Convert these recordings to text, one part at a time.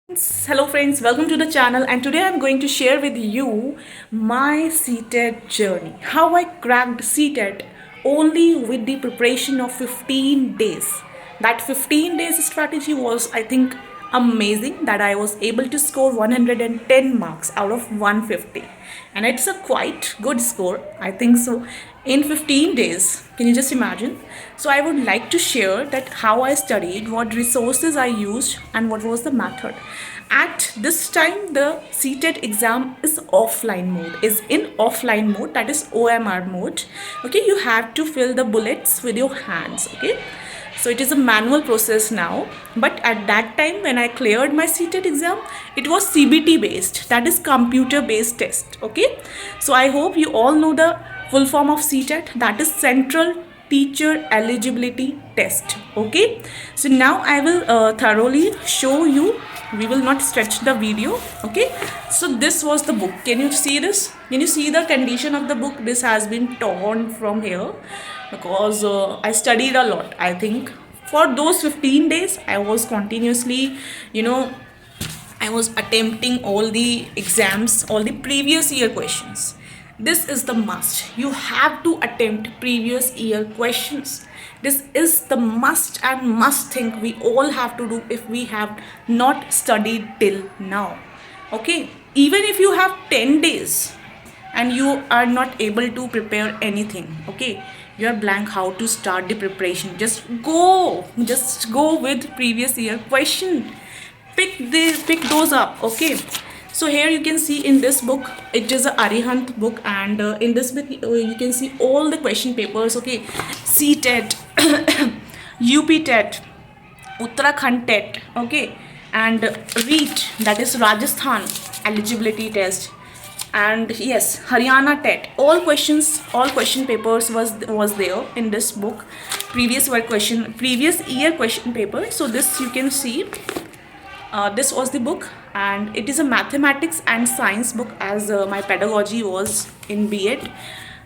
Hello friends, welcome to the channel, and today I'm going to share with you my CTET journey. How I cracked CTET only with the preparation of 15 days. That 15 days strategy was, I think, amazing, that I was able to score 110 marks out of 150. And it's a quite good score, I think so, in 15 days. Can you just imagine? So I would like to share that how I studied, what resources I used, and what was the method. At this time, the CTET exam is offline mode, is in offline mode, that is OMR mode. Okay, you have to fill the bullets with your hands. Okay, so it is a manual process now, but at that time when I cleared my CTET exam, it was CBT based, that is computer based test. Okay, so I hope you all know the full form of CTET, that is Central Teacher Eligibility Test. Okay, so now I will thoroughly show you. We will not stretch the video. Okay, so this was the book. Can you see this? Can you see the condition of the book? This has been torn from here because I studied a lot. I think for those 15 days I was continuously, I was attempting all the exams, all the previous year questions. This is the must. You have to attempt previous year questions. This is the must and must thing we all have to do if we have not studied till now. Okay, even if you have 10 days and you are not able to prepare anything, okay, you are blank how to start the preparation. Just go with previous year question, pick those up. Okay, so here you can see in this book, it is a Arihant book, and in this book you can see all the question papers. Okay, CTET, UP TET, Uttarakhand TET, okay, and REET, that is Rajasthan eligibility test, and yes, Haryana TET. All questions, all question papers was there in this book. Previous year question paper. So this you can see. This was the book, and it is a mathematics and science book, as my pedagogy was in B.Ed,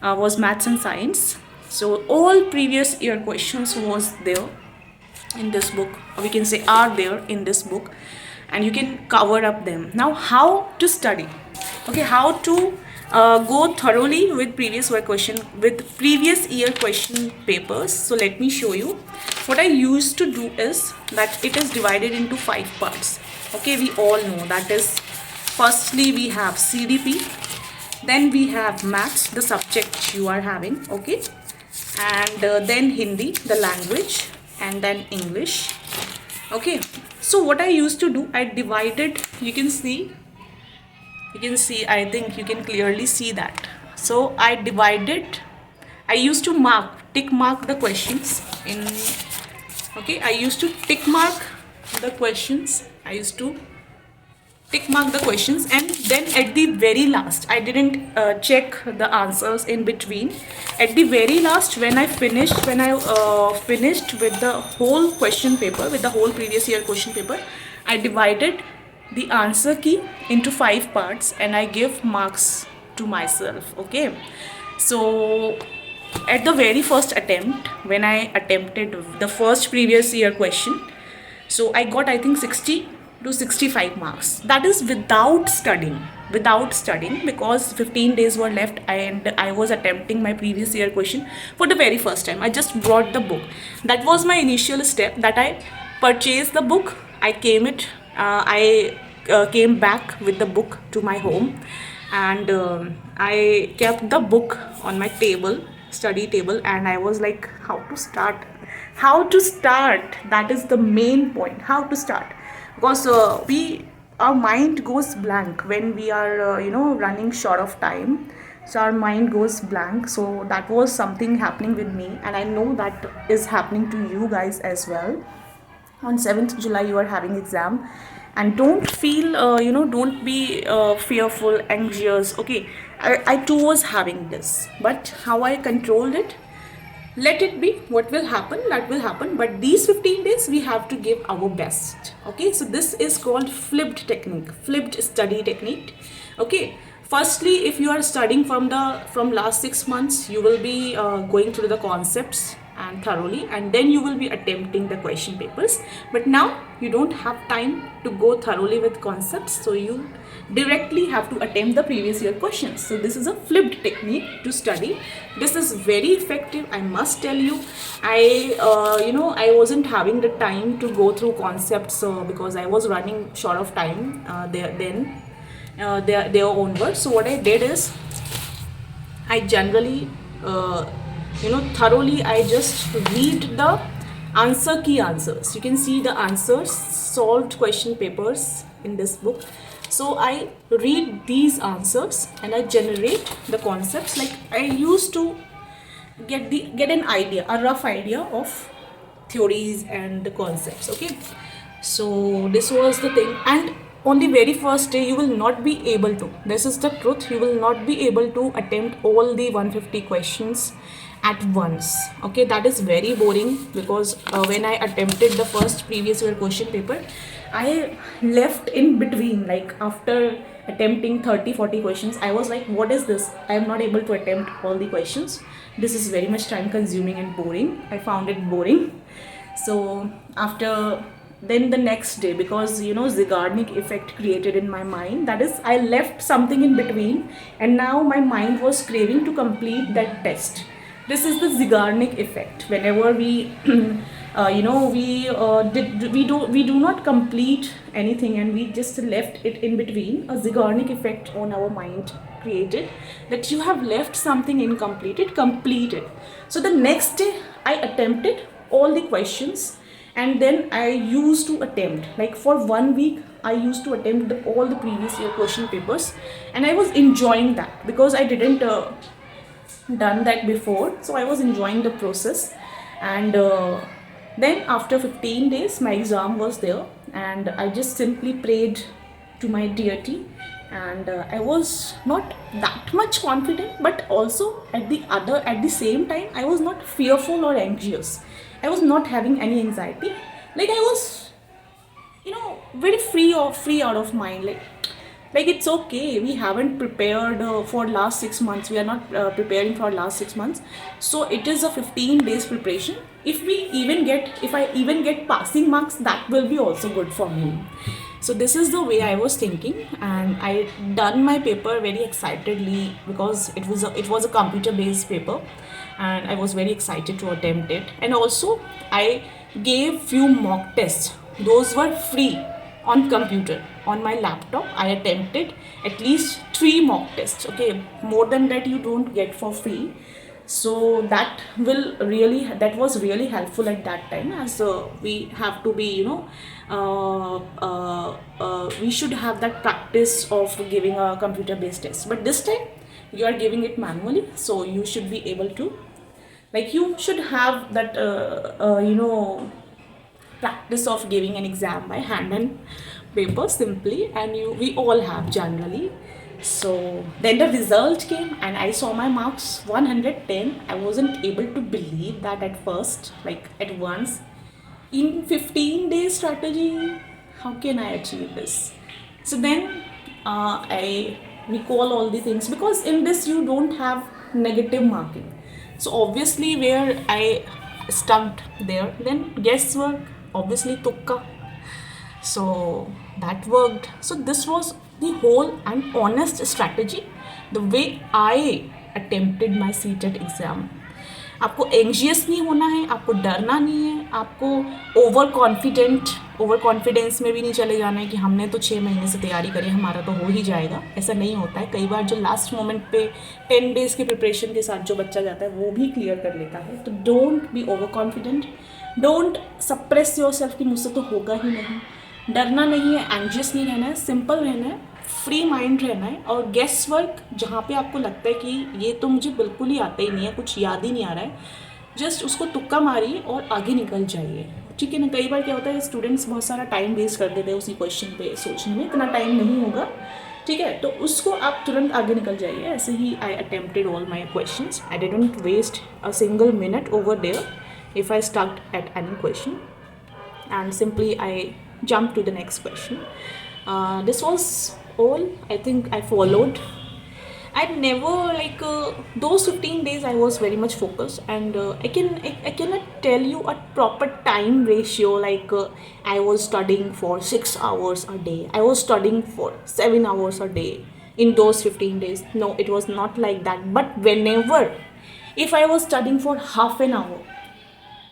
was maths and science. So all previous year questions was there in this book, or we can say are there in this book, and you can cover up them. Now how to study? Okay, how to go thoroughly with previous year question papers. So let me show you. What I used to do is that it is divided into 5 parts. Okay, we all know that is, firstly we have CDP, then we have maths, the subject you are having, okay, and then Hindi, the language, and then English. Okay, so what I used to do, I divided, you can see, I think you can clearly see that. So I used to tick mark the questions in, okay, I used to tick mark the questions. I used to tick mark the questions, and then at the very last, I didn't check the answers in between. At the very last, when I finished with the whole question paper, with the whole previous year question paper, I divided the answer key into 5 parts, and I give marks to myself. Okay, so at the very first attempt, when I attempted the first previous year question, so I got, I think, 60 to 65 marks. That is without studying, because 15 days were left and I was attempting my previous year question for the very first time. I just brought the book. That was my initial step, that I purchased the book. I came back with the book to my home, and I kept the book on my study table, and I was like, how to start? That is the main point, how to start, because our mind goes blank when we are running short of time. So our mind goes blank. So that was something happening with me, and I know that is happening to you guys as well. On 7th July you are having exam, and don't feel don't be fearful, anxious. Okay, I too was having this, but how I controlled it, let it be. What will happen, that will happen, but these 15 days we have to give our best. Okay, so this is called flipped study technique. Okay, firstly, if you are studying from last 6 months, you will be going through the concepts, and thoroughly, and then you will be attempting the question papers. But now you don't have time to go thoroughly with concepts, so you directly have to attempt the previous year questions. So this is a flipped technique to study. This is very effective, I must tell you. I wasn't having the time to go through concepts because I was running short of time there onwards. So what I did is, I generally thoroughly, I just read the key answers. You can see the answers, solved question papers in this book. So I read these answers and I generate the concepts. Like, I used to get an idea, a rough idea of theories and the concepts. Okay, so this was the thing. And on the very first day you will not be able to, this is the truth, you will not be able to attempt all the 150 questions at once. Okay, that is very boring, because when I attempted the first previous year question paper, I left in between. Like, after attempting 30-40 questions, I was like, what is this? I am not able to attempt all the questions. This is very much time consuming and boring. I found it boring. So after, then the next day, because Zeigarnik effect created in my mind, that is, I left something in between, and now my mind was craving to complete that test. This is the Zeigarnik effect. Whenever we we do not complete anything and we just left it in between, a Zeigarnik effect on our mind created, that you have left something incomplete, complete it. So the next day I attempted all the questions, and then I used to attempt, like, for 1 week I used to attempt all the previous year question papers, and I was enjoying that because I didn't done that before. So I was enjoying the process. And then after 15 days my exam was there, and I just simply prayed to my deity, and I was not that much confident, but also at the same time I was not fearful or anxious. I was not having any anxiety. Like, I was very free out of mind. Like it's okay, we haven't prepared for last 6 months, we are not preparing for last 6 months, so it is a 15 days preparation. If I even get passing marks, that will be also good for me. So this is the way I was thinking, and I done my paper very excitedly, because it was a computer based paper, and I was very excited to attempt it. And also I gave few mock tests, those were free on computer. On my laptop I attempted at least 3 mock tests. Okay, more than that you don't get for free. So that was really helpful at that time, as we have to be we should have that practice of giving a computer based test. But this time you are giving it manually, so you should be able to, like, you should have that practice of giving an exam by hand and paper simply, and we all have generally. So then the result came and I saw my marks 110. I wasn't able to believe that at first, like at once. In 15 days strategy, how can I achieve this? So then I recall all the things, because in this you don't have negative marking. So obviously where I stuck there, then guesswork, obviously tukka. So that worked. So this was the whole and honest strategy, the way I attempted my CTET exam. आपको anxious नहीं होना है, आपको डरना नहीं है, आपको over confidence में भी नहीं चले जाना है कि हमने तो 6 महीने से तैयारी करी, हमारा तो हो ही जाएगा. ऐसा नहीं होता है. कई बार जो लास्ट मोमेंट पे 10 डेज़ की प्रिपरेशन के साथ जो बच्चा जाता है वो भी क्लियर कर लेता है. तो don't be over confident, don't suppress your self कि मुझसे तो होगा ही नहीं. डरना नहीं है, एंग्जियस नहीं रहना है, सिंपल रहना है, फ्री माइंड रहना है. और गेस वर्क, जहाँ पे आपको लगता है कि ये तो मुझे बिल्कुल ही आता ही नहीं है, कुछ याद ही नहीं आ रहा है, जस्ट उसको तुक्का मारिए और आगे निकल जाइए. ठीक है ना. कई बार क्या होता है, स्टूडेंट्स बहुत सारा टाइम वेस्ट कर देते हैं उसी क्वेश्चन पे सोचने में, इतना टाइम नहीं होगा. ठीक है, तो उसको आप तुरंत आगे निकल जाइए. ऐसे ही I attempted all my questions. I didn't waste a single minute over there if I stuck at any question, and simply I jumped to the next question. This was all I think I followed. I never like those 15 days I was very much focused, and I cannot tell you a proper time ratio like I was studying for 6 hours a day, I was studying for 7 hours a day in those 15 days. No, it was not like that. But whenever, if I was studying for half an hour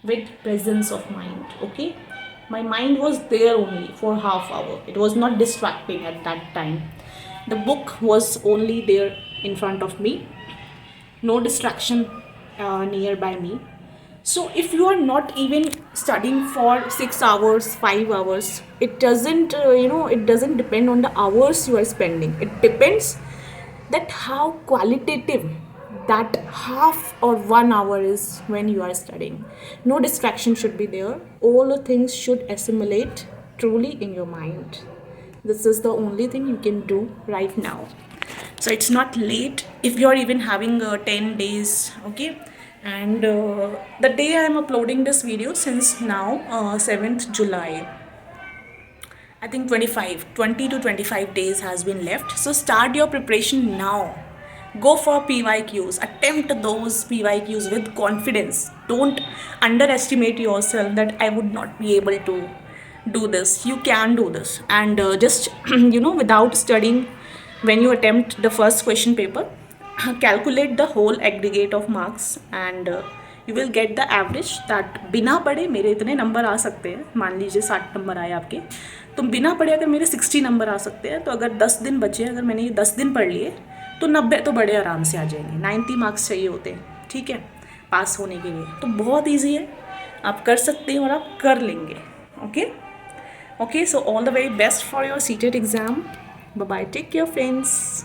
with presence of mind, okay, my mind was there only for half hour, it was not distracting at that time. The book was only there in front of me, no distraction nearby me. So if you are not even studying for 6 hours, 5 hours, it doesn't it doesn't depend on the hours you are spending, it depends that how qualitative that half or 1 hour is when you are studying. No distraction should be there, all the things should assimilate truly in your mind. This is the only thing you can do right now. So it's not late if you're even having 10 days, okay. And the day I am uploading this video, since now 7th July, I think 20 to 25 days has been left. So start your preparation now. Go for PYQs. Attempt those PYQs with confidence. Don't underestimate yourself that I would not be able to do this. You can do this. And just, without studying, when you attempt the first question paper, calculate the whole aggregate of marks, and you will get the average that बिना पढ़े मेरे इतने number आ सकते हैं. मान लीजिए 60 number आए आपके, तो बिना पढ़े अगर मेरे 60 नंबर आ सकते हैं, तो अगर 10 दिन बचे, अगर मैंने ये 10 दिन पढ़ लिए, तो 90 तो बड़े आराम से आ जाएंगे. 90 मार्क्स चाहिए होते हैं, ठीक है, पास होने के लिए. तो बहुत ईजी है, आप कर सकते हैं और आप कर लेंगे. Okay, so all the very best for your seated exam. Bye bye, take care friends.